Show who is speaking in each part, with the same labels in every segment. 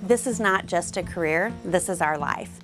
Speaker 1: This is not just a career, this is our life.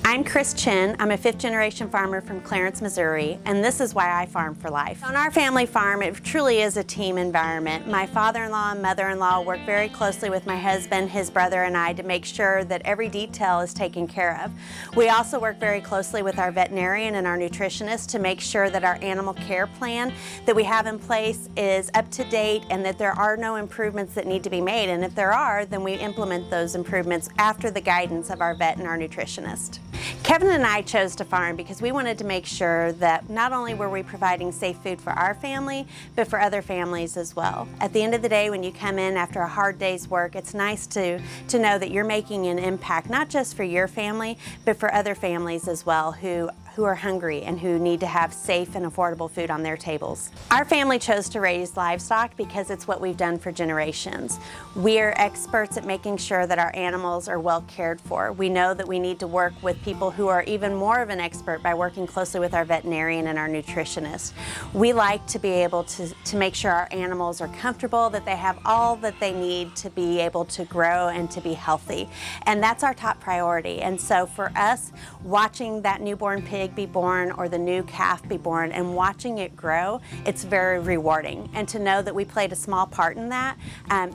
Speaker 1: I'm Chinn. I'm a fifth-generation farmer from Clarence, Missouri, and this is why I farm for life. On our family farm, it truly is a team environment. My father-in-law and mother-in-law work very closely with my husband, his brother, and I to make sure that every detail is taken care of. We also work very closely with our veterinarian and our nutritionist to make sure that our animal care plan that we have in place is up to date and that there are no improvements that need to be made. And if there are, then we implement those improvements after the guidance of our vet and our nutritionist. Kevin and I chose to farm because we wanted to make sure that not only were we providing safe food for our family, but for other families as well. At the end of the day, when you come in after a hard day's work, it's nice to know that you're making an impact, not just for your family, but for other families as well who are hungry and who need to have safe and affordable food on their tables. Our family chose to raise livestock because it's what we've done for generations. We are experts at making sure that our animals are well cared for. We know that we need to work with people who are even more of an expert by working closely with our veterinarian and our nutritionist. We like to be able to make sure our animals are comfortable, that they have all that they need to be able to grow and to be healthy. And that's our top priority. And so for us, watching that newborn pig be born or the new calf be born and watching it grow, it's very rewarding. And to know that we played a small part in that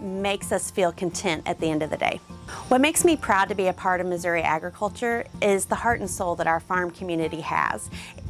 Speaker 1: makes us feel content at the end of the day. What makes me proud to be a part of Missouri agriculture is the heart and soul that our farm community has.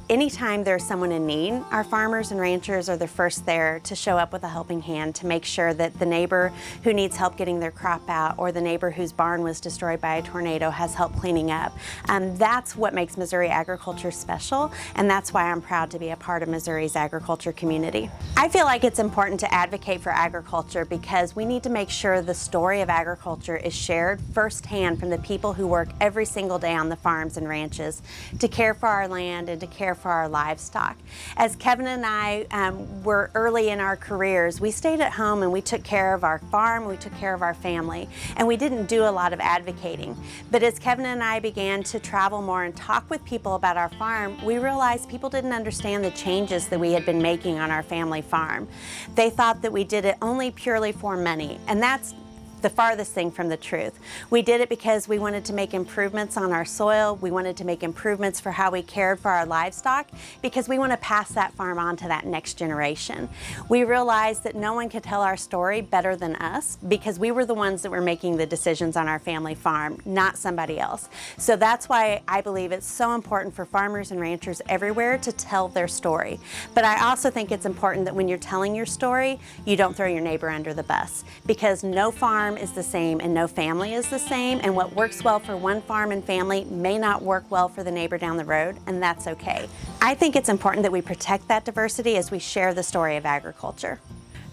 Speaker 1: Anytime there's someone in need, our farmers and ranchers are the first there to show up with a helping hand to make sure that the neighbor who needs help getting their crop out or the neighbor whose barn was destroyed by a tornado has help cleaning up. That's what makes Missouri agriculture special, and that's why I'm proud to be a part of Missouri's agriculture community. I feel like it's important to advocate for agriculture because we need to make sure the story of agriculture is shared firsthand from the people who work every single day on the farms and ranches to care for our land and to care for our livestock. As Kevin and I were early in our careers, we stayed at home and we took care of our farm, we took care of our family, and we didn't do a lot of advocating. But as Kevin and I began to travel more and talk with people about our farm, we realized people didn't understand the changes that we had been making on our family farm. They thought that we did it only purely for money, and that's the farthest thing from the truth. We did it because we wanted to make improvements on our soil. We wanted to make improvements for how we cared for our livestock because we want to pass that farm on to that next generation. We realized that no one could tell our story better than us because we were the ones that were making the decisions on our family farm, not somebody else. So that's why I believe it's so important for farmers and ranchers everywhere to tell their story. But I also think it's important that when you're telling your story, you don't throw your neighbor under the bus because no farm is the same and no family is the same, and what works well for one farm and family may not work well for the neighbor down the road, and that's okay. I think it's important that we protect that diversity as we share the story of agriculture.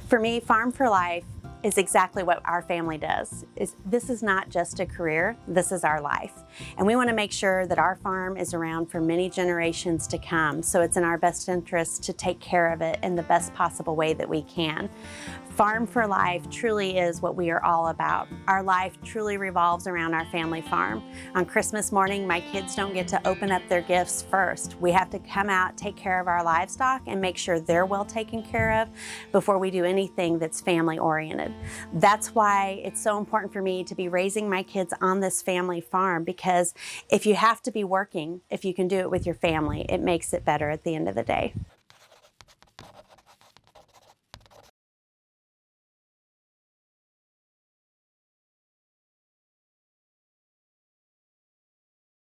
Speaker 1: For me, Farm for Life is exactly what our family does. This is not just a career, this is our life. And we want to make sure that our farm is around for many generations to come, so it's in our best interest to take care of it in the best possible way that we can. Farm for Life truly is what we are all about. Our life truly revolves around our family farm. On Christmas morning, my kids don't get to open up their gifts first. We have to come out, take care of our livestock, and make sure they're well taken care of before we do anything that's family oriented. That's why it's so important for me to be raising my kids on this family farm, because if you have to be working, if you can do it with your family, it makes it better at the end of the day.